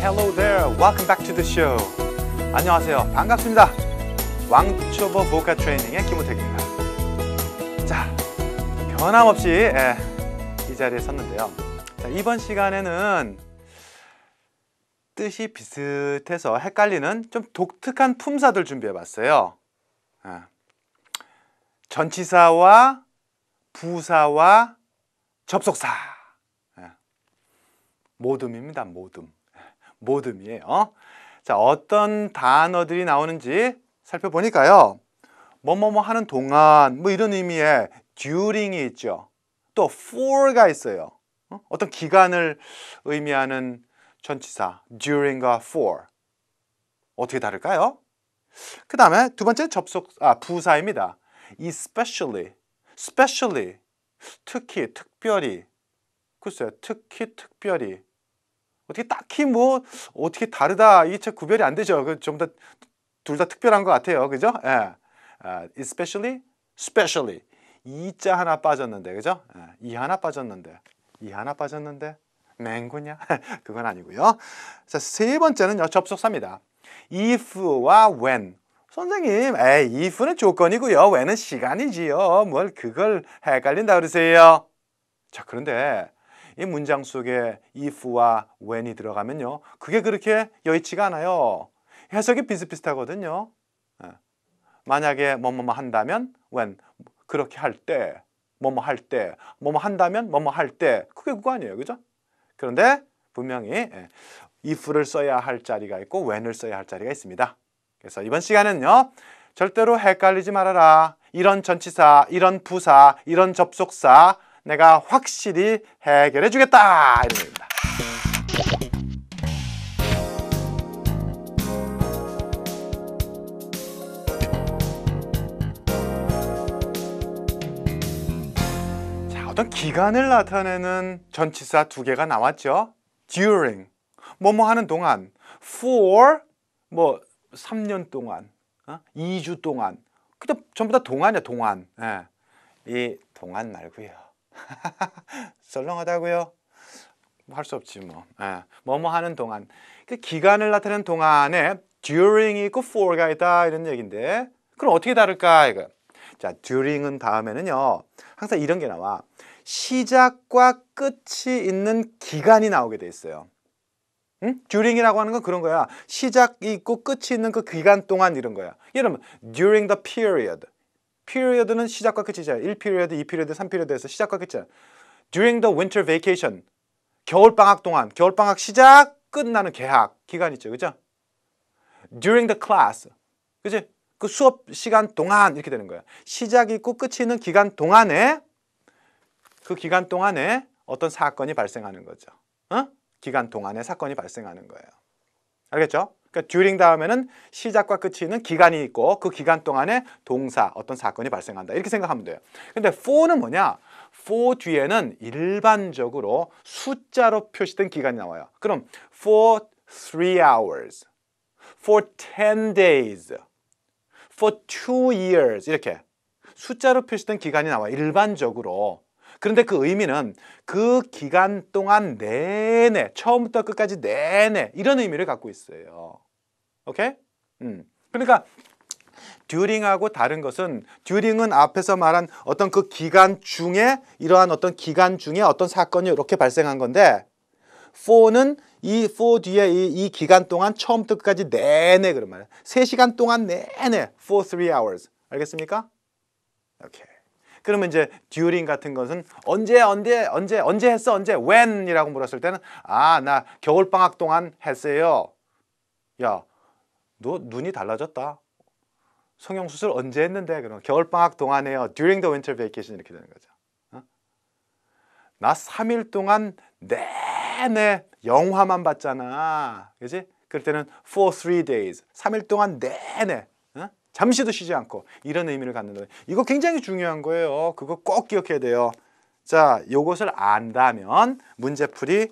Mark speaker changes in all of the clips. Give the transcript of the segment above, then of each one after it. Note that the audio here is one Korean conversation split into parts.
Speaker 1: Hello there, welcome back to the show. 안녕하세요, 반갑습니다. 왕초보 보카 트레이닝의 김우택입니다. 자, 변함없이 이 자리에 섰는데요. 자, 이번 시간에는 뜻이 비슷해서 헷갈리는 좀 독특한 품사들 준비해봤어요. 전치사와 부사와 접속사. 모듬입니다. 모듬이에요. 자, 어떤 단어들이 나오는지 살펴보니까요. 뭐뭐뭐 하는 동안 뭐 이런 의미의 during이 있죠. 또 for가 있어요. 어떤 기간을 의미하는 전치사 during과 for. 어떻게 다를까요? 그 다음에 두 번째 부사입니다. especially, 특히, 특별히. 글쎄요, 특별히. 어떻게 딱히 뭐 어떻게 다르다 이게 참 구별이 안 되죠. 전부 다 둘 다 특별한 것 같아요, 그죠? especially, 이자 하나 빠졌는데, 그죠? 이 하나 빠졌는데, 맹구냐? 그건 아니고요. 자, 세 번째는요, 접속사입니다. if와 when. 선생님, if는 조건이고요, when은 시간이지요. 뭘 그걸 헷갈린다 그러세요? 자, 그런데 이 문장 속에 if와 when이 들어가면요, 그게 그렇게 여의치가 않아요. 해석이 비슷비슷하거든요. 만약에 뭐뭐 한다면 when, 그렇게 할 때, 뭐뭐 할 때, 뭐뭐 한다면 뭐뭐 할 때, 그게 그거 아니에요, 그죠? 그런데 분명히 if를 써야 할 자리가 있고 when을 써야 할 자리가 있습니다. 그래서 이번 시간은요, 절대로 헷갈리지 말아라. 이런 전치사, 이런 부사, 이런 접속사 내가 확실히 해결해 주겠다, 이런 얘기입니다. 자, 어떤 기간을 나타내는 전치사 두 개가 나왔죠. during, 뭐뭐 하는 동안. for, 뭐 3년 동안, 2주 동안. 그냥 전부 다 동안이야, 동안. 이 동안 말고요. 썰렁하다고요? 할 수 없지 뭐. 뭐뭐 하는 동안. 그 기간을 나타내는 동안에 during이 있고 for가 있다, 이런 얘기인데, 그럼 어떻게 다를까 이거. 자, during은 다음에는요, 항상 이런 게 나와. 시작과 끝이 있는 기간이 나오게 돼 있어요. during이라고 하는 건 그런 거야. 시작이 있고 끝이 있는 그 기간 동안, 이런 거야. 예를 들면 during the period. period는 시작과 끝이잖아요. 1피리어드, 2피리어드, 3피리어드에서 시작과 끝이잖아요. during the winter vacation. 겨울방학 동안, 겨울방학 시작, 끝나는 개학 기간 있죠, 그죠? during the class. 그지? 그 수업 시간 동안 이렇게 되는 거예요. 시작이 있고 끝이 있는 기간 동안에, 그 기간 동안에 어떤 사건이 발생하는 거죠. 기간 동안에 사건이 발생하는 거예요. 알겠죠? 그러니까 during 다음에는 시작과 끝이 있는 기간이 있고 그 기간 동안에 동사, 어떤 사건이 발생한다, 이렇게 생각하면 돼요. 근데 for는 뭐냐? for 뒤에는 일반적으로 숫자로 표시된 기간이 나와요. 그럼 for 3 hours, for 10 days, for 2 years, 이렇게 숫자로 표시된 기간이 나와요, 일반적으로. 그런데 그 의미는 그 기간 동안 내내, 처음부터 끝까지 내내, 이런 의미를 갖고 있어요. 오케이? 그러니까 during하고 다른 것은, during은 앞에서 말한 어떤 그 기간 중에, 이러한 어떤 기간 중에 어떤 사건이 이렇게 발생한 건데, for는 이 for 뒤에 이 기간 동안 처음부터 끝까지 내내, 그런 말이에요. 3시간 동안 내내, for 3 hours. 알겠습니까? 오케이. 그러면 이제 during 같은 것은 언제 했어? 언제? when이라고 물었을 때는, 나 겨울방학 동안 했어요. 야, 너 눈이 달라졌다. 성형수술 언제 했는데? 그럼 겨울방학 동안 해요. during the winter vacation, 이렇게 되는 거죠. 나 3일 동안 내내 영화만 봤잖아. 그지? 그럴 때는 for 3 days. 3일 동안 내내. 잠시도 쉬지 않고, 이런 의미를 갖는 거예요. 이거 굉장히 중요한 거예요. 그거 꼭 기억해야 돼요. 자, 요것을 안다면 문제풀이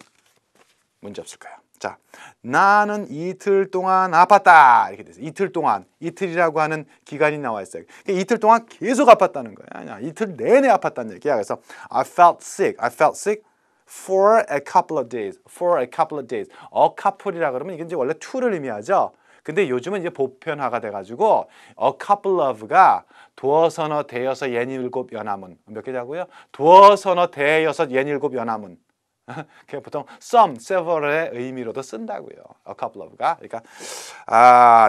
Speaker 1: 문제 없을 거예요. 자, 나는 이틀 동안 아팠다, 이렇게 돼서 이틀 동안, 이틀이라고 하는 기간이 나와 있어요. 그러니까 이틀 동안 계속 아팠다는 거야. 이틀 내내 아팠다는 얘기야. 그래서 I felt sick for a couple of days, for a couple of days. a couple이라 그러면 이게 이제 원래 to를 의미하죠. 근데 요즘은 이제 보편화가 돼가지고 a couple of가 두어 서너 대여섯 연일곱 연하문 몇 개자고요? 두어 서너 대여섯 연일곱 연하문. 그냥 보통 some, several의 의미로도 쓴다고요. a couple of가. 그러니까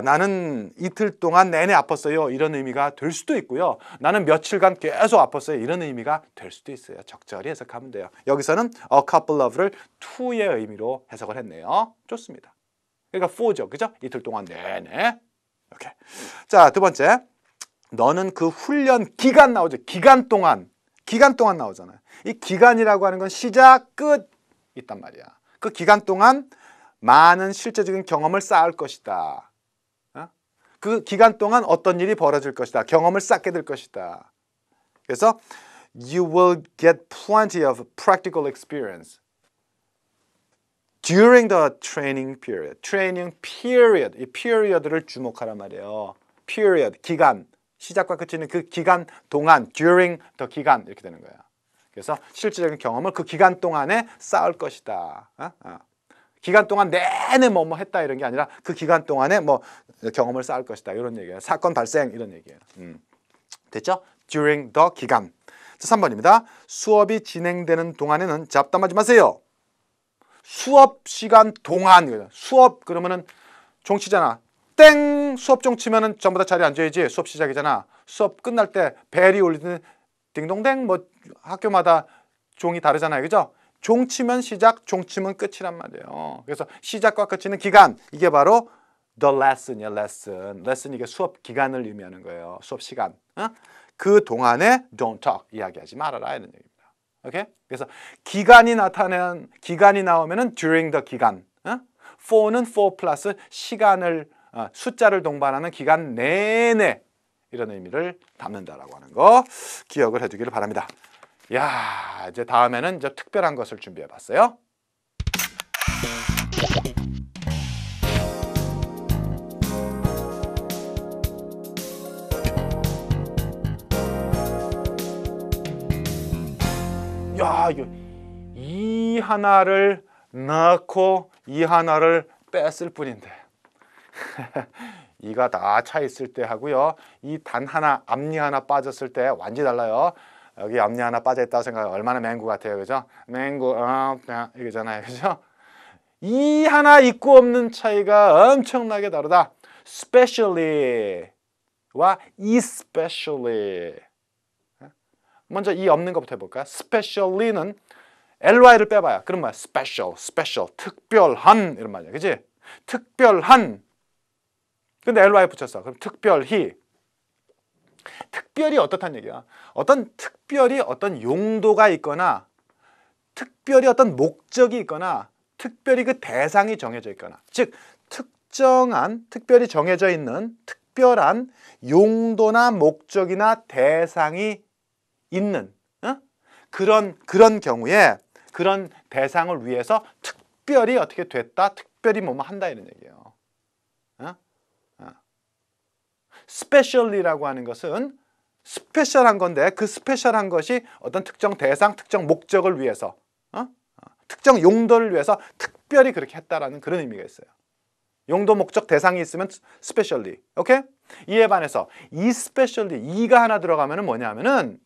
Speaker 1: 나는 이틀 동안 내내 아팠어요. 이런 의미가 될 수도 있고요. 나는 며칠간 계속 아팠어요. 이런 의미가 될 수도 있어요. 적절히 해석하면 돼요. 여기서는 a couple of를 to의 의미로 해석을 했네요. 좋습니다. 그러니까 for죠. 그죠? 이틀 동안 내내. 오케이. 자, 두 번째. 너는 그 훈련 기간 나오죠. 기간 동안 나오잖아요. 이 기간이라고 하는 건 시작, 끝 있단 말이야. 그 기간 동안 많은 실제적인 경험을 쌓을 것이다. 그 기간 동안 어떤 일이 벌어질 것이다. 경험을 쌓게 될 것이다. 그래서 you will get plenty of practical experience during the training period. training period. 이 period를 주목하란 말이에요. period, 기간. 시작과 끝이 있는 그 기간 동안, during the 기간 이렇게 되는 거야. 그래서 실질적인 경험을 그 기간 동안에 쌓을 것이다. 기간 동안 내내 뭐뭐 했다 이런 게 아니라 그 기간 동안에 뭐 경험을 쌓을 것이다 이런 얘기예요. 사건 발생 이런 얘기예요. 됐죠? during the 기간. 자, 3번입니다. 수업이 진행되는 동안에는 잡담하지 마세요. 수업 시간 동안. 수업 그러면은 종치잖아. 땡! 수업 종치면은 전부 다 자리에 앉아야지. 수업 시작이잖아. 수업 끝날 때 벨이 울리는 딩동댕 뭐 학교마다 종이 다르잖아요. 그죠? 종치면 시작, 종치면 끝이란 말이에요. 그래서 시작과 끝이는 기간. 이게 바로 the lesson이야, lesson. lesson 이게 수업 기간을 의미하는 거예요. 수업 시간. 그 동안에 don't talk. 이야기하지 말아라 이런 얘기입니다. 오케이? 그래서 기간이 나오면은 during the 기간. for는 for 플러스 시간을 숫자를 동반하는 기간 내내 이런 의미를 담는다라고 하는 거 기억을 해두기를 바랍니다. 야, 이제 다음에는 이제 특별한 것을 준비해봤어요. 야, 이 하나를 넣고 이 하나를 뺐을 뿐인데. 이가 다 차 있을 때 하고요. 이 단 하나, 앞니 하나 빠졌을 때 완전히 달라요. 여기 앞니 하나 빠져 있다고 생각하면 얼마나 맹구 같아요. 그죠? 맹구, 이거잖아요. 그죠? 이 하나 있고 없는 차이가 엄청나게 다르다. specially와 especially. 먼저 이 없는 것부터 해볼까요? specially는 ly를 빼봐요. 그럼 뭐야? special, 특별한 이런 말이야. 그지? 특별한. 근데 ly 붙였어. 그럼 특별히. 특별히 어떻다는 얘기야. 특별히 어떤 용도가 있거나 특별히 어떤 목적이 있거나 특별히 그 대상이 정해져 있거나 즉 특별히 정해져 있는 특별한 용도나 목적이나 대상이 있는 그런 경우에 그런 대상을 위해서 특별히 어떻게 됐다, 특별히 뭐뭐 한다 이런 얘기예요. 스페셜리라고 하는 것은 스페셜한 건데 그 스페셜한 것이 어떤 특정 대상, 특정 목적을 위해서 특정 용도를 위해서 특별히 그렇게 했다라는 그런 의미가 있어요. 용도, 목적, 대상이 있으면 스페셜리. 오케이? 이에 반해서 이 스페셜리, 이가 하나 들어가면은 뭐냐면은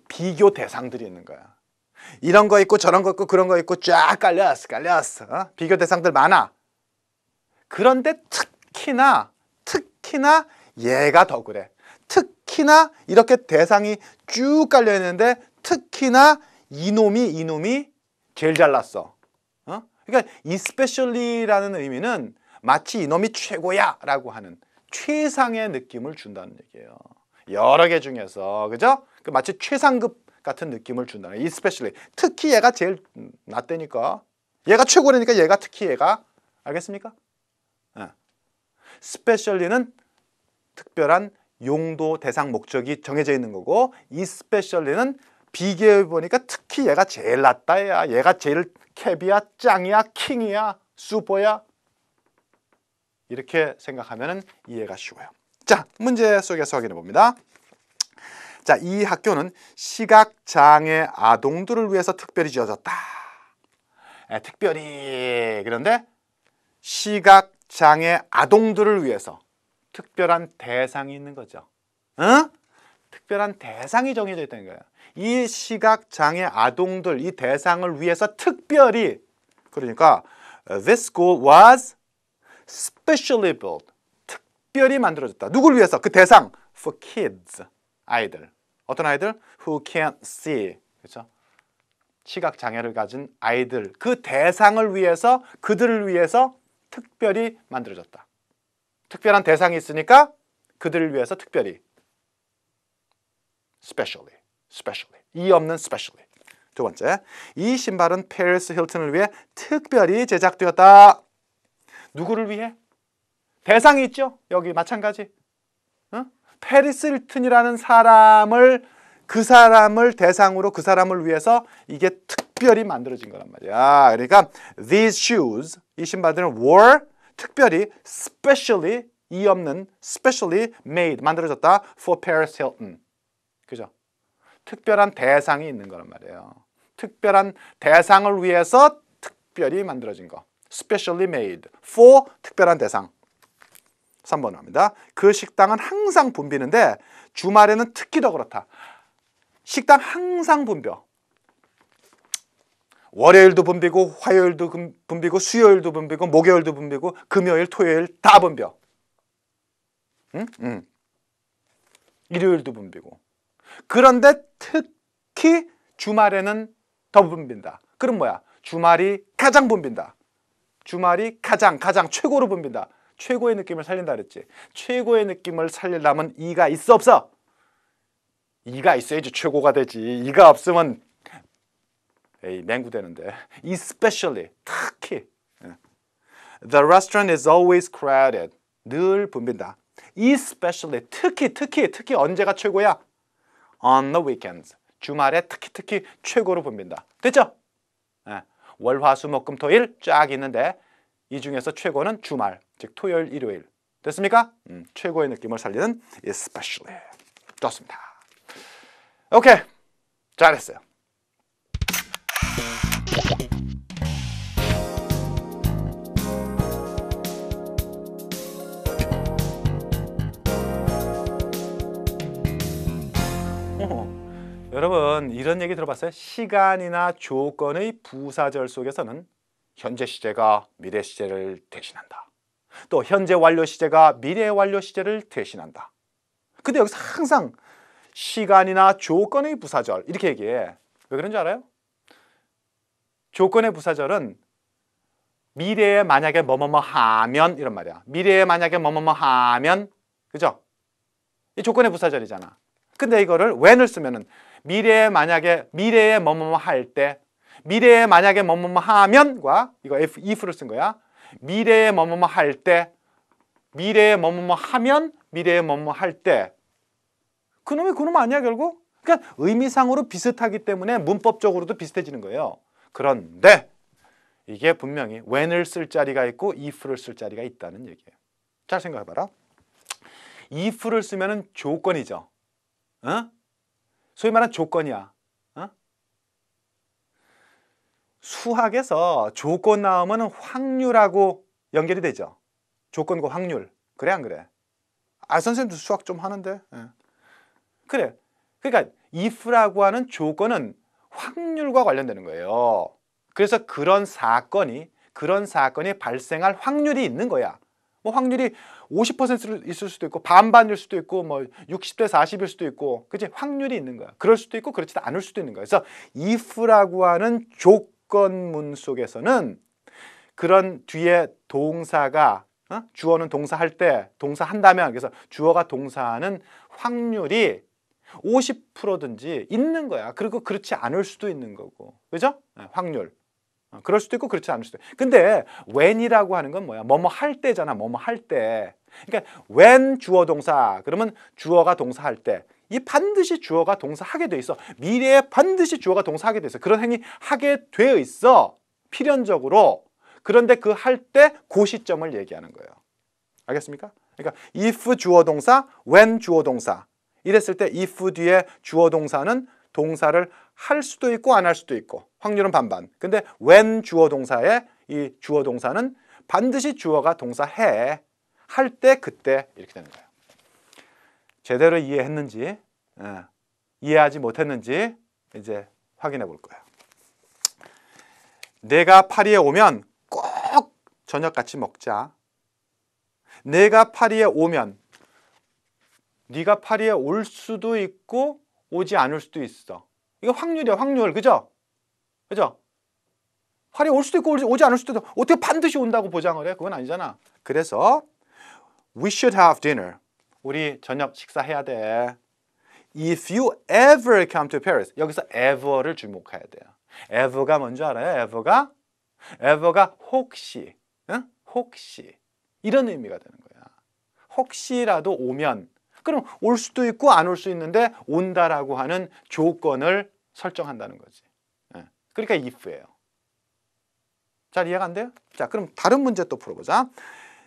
Speaker 1: 비교 대상들이 있는 거야. 이런 거 있고 저런 거 있고 그런 거 있고 쫙 깔렸어. 비교 대상들 많아. 그런데 특히나 얘가 더 그래. 특히나 이렇게 대상이 쭉 깔려 있는데 특히나 이놈이 제일 잘났어. 그러니까 especially라는 의미는 마치 이놈이 최고야 라고 하는 최상의 느낌을 준다는 얘기예요. 여러 개 중에서 그죠? 마치 최상급 같은 느낌을 준다는 거예요. especially. 특히 얘가 제일 낫다니까. 얘가 최고라니까 얘가 특히 얘가. 알겠습니까? 스페셜리는 특별한 용도, 대상, 목적이 정해져 있는 거고 이 스페셜리는 비교해 보니까 특히 얘가 제일 낫다. 얘가 제일 캡이야, 짱이야, 킹이야, 슈퍼야. 이렇게 생각하면 이해가 쉬워요. 자, 문제 속에서 확인해 봅니다. 자, 이 학교는 시각장애 아동들을 위해서 특별히 지어졌다. 특별히. 그런데 시각장애 아동들을 위해서 특별한 대상이 있는 거죠. 특별한 대상이 정해져 있다는 거예요. 이 시각장애 아동들, 이 대상을 위해서 특별히, 그러니까 this school was specially built. 특별히 만들어졌다. 누구를 위해서? 그 대상. For kids. 아이들. 어떤 아이들? Who can't see. 그렇죠? 시각장애를 가진 아이들. 그 대상을 위해서, 그들을 위해서 특별히 만들어졌다. 특별한 대상이 있으니까 그들을 위해서 특별히. Specially. 이 없는 specially. 두 번째, 이 신발은 페리스 힐튼을 위해 특별히 제작되었다. 누구를 위해? 대상이 있죠? 여기 마찬가지. 페리스 힐튼이라는 사람을, 그 사람을 대상으로, 그 사람을 위해서 이게 특별히 만들어진 거란 말이야. 그러니까 these shoes, 이 신발들은 were 특별히 specially, 이 없는 specially made, 만들어졌다 for Paris Hilton. 그죠? 특별한 대상이 있는 거란 말이에요. 특별한 대상을 위해서 특별히 만들어진 거. Specially made for 특별한 대상. 3번 합니다. 그 식당은 항상 붐비는데 주말에는 특히 더 그렇다. 식당 항상 붐벼. 월요일도 붐비고 화요일도 붐비고 수요일도 붐비고 목요일도 붐비고 금요일 토요일 다 붐벼. 일요일도 붐비고. 그런데 특히 주말에는 더 붐빈다. 그럼 뭐야? 주말이 가장 붐빈다. 주말이 가장 최고로 붐빈다. 최고의 느낌을 살린다 그랬지. 최고의 느낌을 살리려면 이가 있어 없어? 이가 있어야지 최고가 되지. 이가 없으면 맹구되는데. especially 특히. The restaurant is always crowded. 늘 붐빈다. especially 특히 언제가 최고야? On the weekends. 주말에 특히 최고로 붐빈다. 됐죠? 월, 화, 수, 목, 금, 토일 쫙 있는데 이 중에서 최고는 주말, 즉 토요일, 일요일. 됐습니까? 최고의 느낌을 살리는 especially. 좋습니다. 오케이. 잘했어요. 여러분 이런 얘기 들어봤어요? 시간이나 조건의 부사절 속에서는 현재 시제가 미래 시제를 대신한다. 또 현재 완료 시제가 미래 완료 시제를 대신한다. 근데 여기서 항상 시간이나 조건의 부사절 이렇게 얘기해. 왜 그런지 알아요? 조건의 부사절은 미래에 만약에 뭐뭐뭐 하면 이런 말이야. 미래에 만약에 뭐뭐뭐 하면, 그죠? 이 조건의 부사절이잖아. 근데 이거를 when을 쓰면은 미래에 뭐뭐뭐 할 때, 미래에 만약에 뭐뭐뭐 하면과 이거 if를 쓴 거야. 미래에 뭐뭐뭐 할 때, 미래에 뭐뭐뭐 하면, 미래에 뭐뭐뭐 할 때. 그놈 아니야 결국? 그러니까 의미상으로 비슷하기 때문에 문법적으로도 비슷해지는 거예요. 그런데 이게 분명히 when을 쓸 자리가 있고 if를 쓸 자리가 있다는 얘기예요. 잘 생각해봐라. if를 쓰면은 조건이죠. 소위 말하는 조건이야. 수학에서 조건 나오면 확률하고 연결이 되죠. 조건과 확률. 그래 안 그래? 선생님도 수학 좀 하는데. 그래. 그러니까 if라고 하는 조건은 확률과 관련되는 거예요. 그래서 그런 사건이 발생할 확률이 있는 거야. 뭐 확률이 50% 있을 수도 있고 반반일 수도 있고 뭐 60대 40일 수도 있고, 그치? 확률이 있는 거야. 그럴 수도 있고 그렇지 않을 수도 있는 거야. 그래서 if라고 하는 조건문 속에서는 그런 뒤에 동사가 주어는 동사할 때 동사한다면, 그래서 주어가 동사하는 확률이 50%든지 있는 거야. 그리고 그렇지 않을 수도 있는 거고, 그죠? 확률. 그럴 수도 있고 그렇지 않을 수도 있고. 근데 when이라고 하는 건 뭐야? 뭐뭐 할 때잖아. 뭐뭐 할 때. 그러니까 when 주어 동사 그러면 주어가 동사할 때 이 반드시 주어가 동사하게 돼 있어. 미래에 반드시 주어가 동사하게 돼 있어. 그런 행위 하게 돼 있어. 필연적으로. 그런데 그 할 때 그 시점을 얘기하는 거예요. 알겠습니까? 그러니까 if 주어 동사, when 주어 동사. 이랬을 때 if 뒤에 주어 동사는 동사를 할 수도 있고 안 할 수도 있고 확률은 반반. 근데 when 주어 동사에 이 주어 동사는 반드시 주어가 동사 해. 할 때 그때 이렇게 되는 거예요. 제대로 이해했는지 이해하지 못했는지 이제 확인해 볼 거예요. 내가 파리에 오면 꼭 저녁 같이 먹자. 내가 파리에 오면 네가 파리에 올 수도 있고 오지 않을 수도 있어. 이거 확률이야, 확률. 그죠? 그죠? 파리에 올 수도 있고 오지 않을 수도 있고 어떻게 반드시 온다고 보장을 해? 그건 아니잖아. 그래서 We should have dinner. 우리 저녁 식사해야 돼. If you ever come to Paris. 여기서 ever를 주목해야 돼요. ever가 뭔지 알아요? ever가 혹시, 응? 혹시 이런 의미가 되는 거야. 혹시라도 오면 그럼 올 수도 있고 안 올 수 있는데 온다라고 하는 조건을 설정한다는 거지. 그러니까 if예요. 잘 이해가 안 돼요? 자, 그럼 다른 문제 또 풀어보자.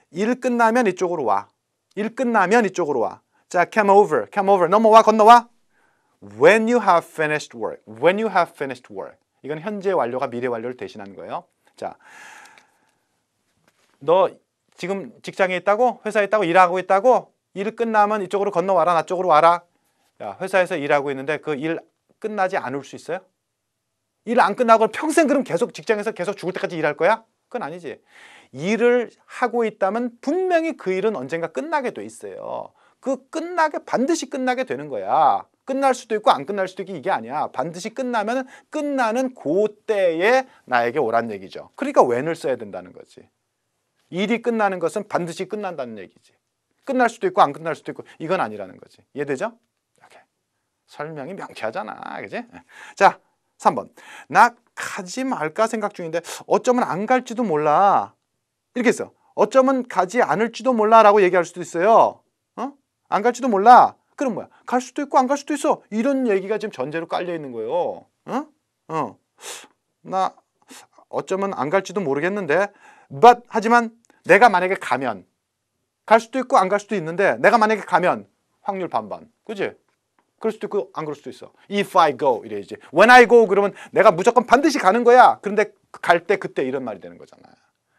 Speaker 1: 일 끝나면 이쪽으로 와. 일 끝나면 이쪽으로 와. 자, come over. 넘어와, 건너와. When you have finished work. When you have finished work. 이건 현재 완료가 미래 완료를 대신하는 거예요. 자, 너 지금 직장에 있다고? 회사에 있다고? 일하고 있다고? 일 끝나면 이쪽으로 건너와라. 나 쪽으로 와라. 야, 회사에서 일하고 있는데 그 일 끝나지 않을 수 있어요? 일 안 끝나고 평생 그럼 계속 직장에서 계속 죽을 때까지 일할 거야? 그건 아니지. 일을 하고 있다면 분명히 그 일은 언젠가 끝나게 돼 있어요. 반드시 끝나게 되는 거야. 끝날 수도 있고 안 끝날 수도 있고 이게 아니야. 반드시 끝나면 끝나는 그때에 나에게 오란 얘기죠. 그러니까 when을 써야 된다는 거지. 일이 끝나는 것은 반드시 끝난다는 얘기지. 끝날 수도 있고 안 끝날 수도 있고 이건 아니라는 거지. 이해되죠? 이렇게. 설명이 명쾌하잖아. 그지? 자, 3번. 나 가지 말까 생각 중인데 어쩌면 안 갈지도 몰라. 이렇게 했어. 어쩌면 가지 않을지도 몰라 라고 얘기할 수도 있어요. 안 갈지도 몰라. 그럼 뭐야? 갈 수도 있고 안 갈 수도 있어. 이런 얘기가 지금 전제로 깔려 있는 거예요. 나 어쩌면 안 갈지도 모르겠는데 하지만 내가 만약에 가면 갈 수도 있고 안 갈 수도 있는데 내가 만약에 가면 확률 반반. 그지? 그럴 수도 있고 안 그럴 수도 있어. If I go 이래야지. When I go 그러면 내가 무조건 반드시 가는 거야. 그런데 갈 때 그때 이런 말이 되는 거잖아요.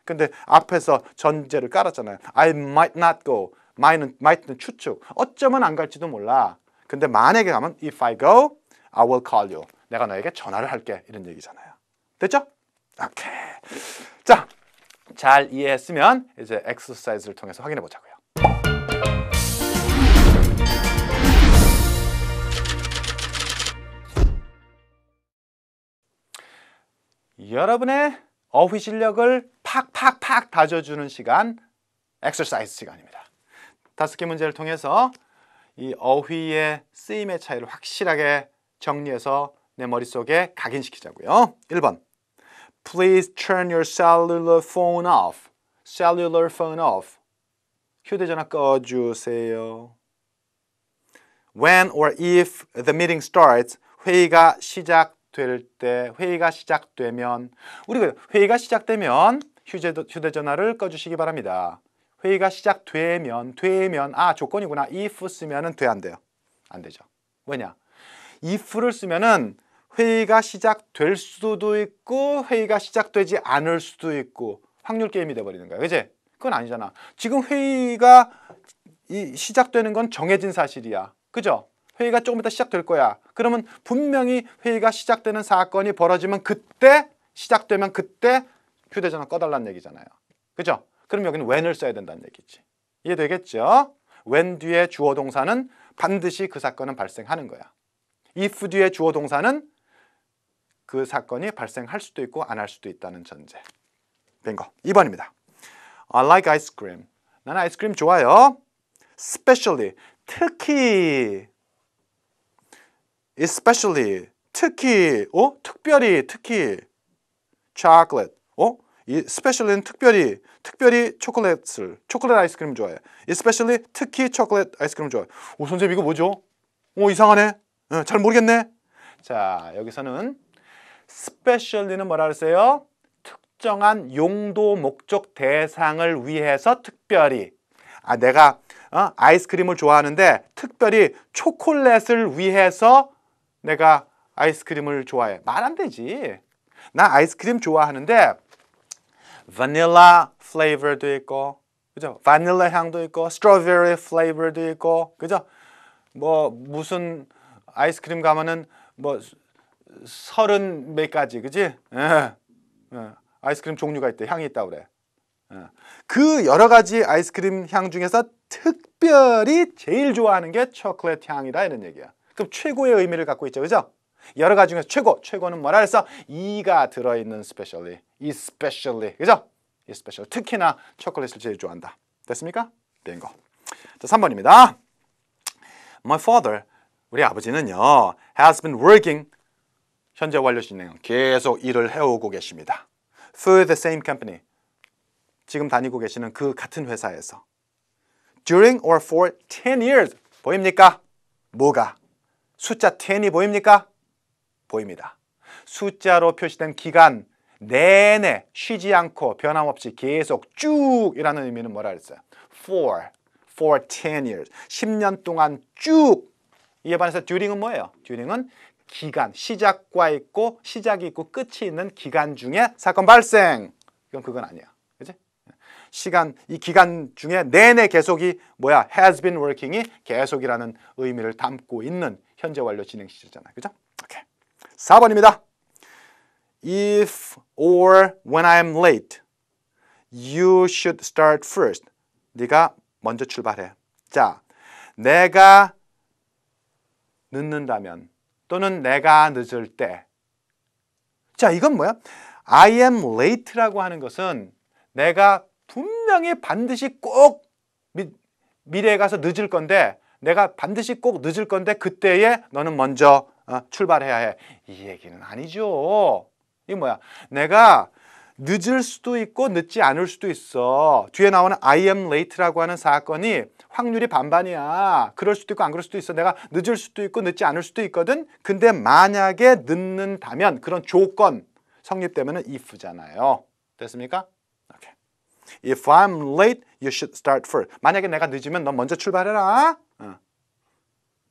Speaker 1: 근데 앞에서 전제를 깔았잖아요. I might not go. might는 추측. 어쩌면 안 갈지도 몰라. 근데 만약에 가면 if I go, I will call you. 내가 너에게 전화를 할게. 이런 얘기잖아요. 됐죠? 오케이. 자, 잘 이해했으면 이제 엑서사이즈를 통해서 확인해 보자고요. 여러분의 어휘 실력을 팍팍팍 다져주는 시간, 엑서사이즈 시간입니다. 5개 문제를 통해서 이 어휘의 쓰임의 차이를 확실하게 정리해서 내 머릿속에 각인시키자고요. 1번. Please turn your cellular phone off. Cellular phone off. 휴대전화 꺼주세요. When or if the meeting starts. 회의가 시작될 때, 회의가 시작되면. 우리가 회의가 시작되면 휴대전화를 꺼주시기 바랍니다. 회의가 시작되면, 조건이구나. if 쓰면은 안 돼요. 안 되죠. 왜냐? if를 쓰면은 회의가 시작될 수도 있고 회의가 시작되지 않을 수도 있고 확률 게임이 돼버리는 거야. 그치? 그건 아니잖아. 지금 회의가 시작되는 건 정해진 사실이야. 그죠? 회의가 조금 이따 시작될 거야. 그러면 분명히 회의가 시작되는 사건이 벌어지면 그때 시작되면 그때 휴대전화 꺼달라는 얘기잖아요. 그죠? 그럼 여기는 when을 써야 된다는 얘기지. 이해되겠죠? when 뒤에 주어 동사는 반드시 그 사건은 발생하는 거야. if 뒤에 주어 동사는 그 사건이 발생할 수도 있고 안 할 수도 있다는 전제. bingo. 2번입니다. I like ice cream. 나는 아이스크림 좋아요. Especially. 특히. Especially. 특히. 특히. Chocolate. 이 especially는 특별히 초콜릿 아이스크림 좋아해. Especially 특히 초콜릿 아이스크림 좋아해. 선생님 이거 뭐죠? 이상하네. 잘 모르겠네. 자, 여기서는 specially는 뭐라 그랬어요? 특정한 용도, 목적, 대상을 위해서 특별히. 내가 아이스크림을 좋아하는데 특별히 초콜릿을 위해서 내가 아이스크림을 좋아해. 말 안 되지. 나 아이스크림 좋아하는데 바닐라 플레이버도 있고, 그죠? 바닐라 향도 있고, 스트로베리 플레이버도 있고, 그죠? 뭐 무슨 아이스크림 가면은 뭐 30 몇 가지, 그지? 예. 아이스크림 종류가 있대. 향이 있다고 그래. 그 여러 가지 아이스크림 향 중에서 특별히 제일 좋아하는 게 초콜릿 향이다 이런 얘기야. 그럼 최고의 의미를 갖고 있죠, 그죠? 여러 가지 중에서 최고는 뭐라 해서 E가 들어있는 especially, especially, 그죠? especially, 특히나 초콜릿을 제일 좋아한다. 됐습니까? bingo. 자, 3번입니다. My father, 우리 아버지는요, has been working, 현재 완료 진행, 계속 일을 해오고 계십니다. For the same company, 지금 다니고 계시는 그 같은 회사에서 during or for 10 years, 보입니까? 뭐가? 숫자 10이 보입니까? 보입니다. 숫자로 표시된 기간 내내 쉬지 않고 변함없이 계속 쭉이라는 의미는 뭐라 그랬어요? for 10 years. 10년 동안 쭉. 이에 반해서 during은 뭐예요? during은 기간, 시작과 있고 시작이 있고 끝이 있는 기간 중에 사건 발생. 이건 그건 아니야. 그지? 시간, 이 기간 중에 내내 계속이 뭐야? has been working이 계속이라는 의미를 담고 있는 현재 완료 진행 시제잖아요. 그죠? 오케이. 4번입니다. If or when I'm late, you should start first. 네가 먼저 출발해. 자, 내가 늦는다면 또는 내가 늦을 때. 자, 이건 뭐야? I am late라고 하는 것은 내가 분명히 반드시 꼭 미래에 가서 늦을 건데 내가 반드시 꼭 늦을 건데 그때에 너는 먼저 출발해야 해. 이 얘기는 아니죠. 이게 뭐야? 내가 늦을 수도 있고 늦지 않을 수도 있어. 뒤에 나오는 I am late라고 하는 사건이 확률이 반반이야. 그럴 수도 있고 안 그럴 수도 있어. 내가 늦을 수도 있고 늦지 않을 수도 있거든. 근데 만약에 늦는다면 그런 조건 성립되면 if잖아요. 됐습니까? 오케이. If I'm late, you should start first. 만약에 내가 늦으면 넌 먼저 출발해라.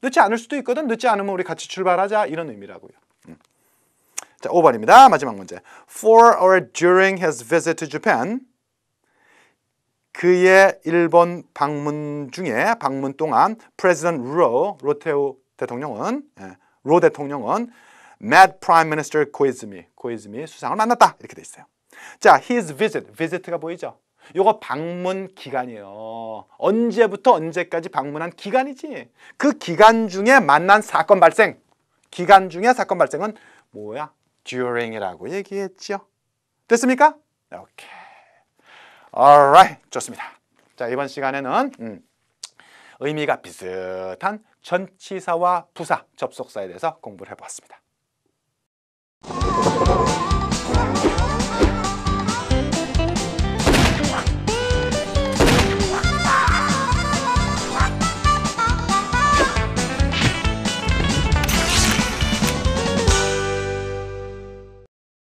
Speaker 1: 늦지 않을 수도 있거든. 늦지 않으면 우리 같이 출발하자. 이런 의미라고요. 자, 5번입니다. 마지막 문제. For or during his visit to Japan, 그의 일본 방문 중에 방문 동안 President 로테오 대통령은 로 대통령은 met Prime Minister 코이즈미 수상을 만났다. 이렇게 돼 있어요. 자, his visit가 보이죠? 요거 방문 기간이에요. 언제부터 언제까지 방문한 기간이지. 그 기간 중에 만난 사건 발생. 기간 중에 사건 발생은 뭐야? during이라고 얘기했죠. 됐습니까? 오케이. alright. 좋습니다. 자, 이번 시간에는 의미가 비슷한 전치사와 부사, 접속사에 대해서 공부를 해보았습니다.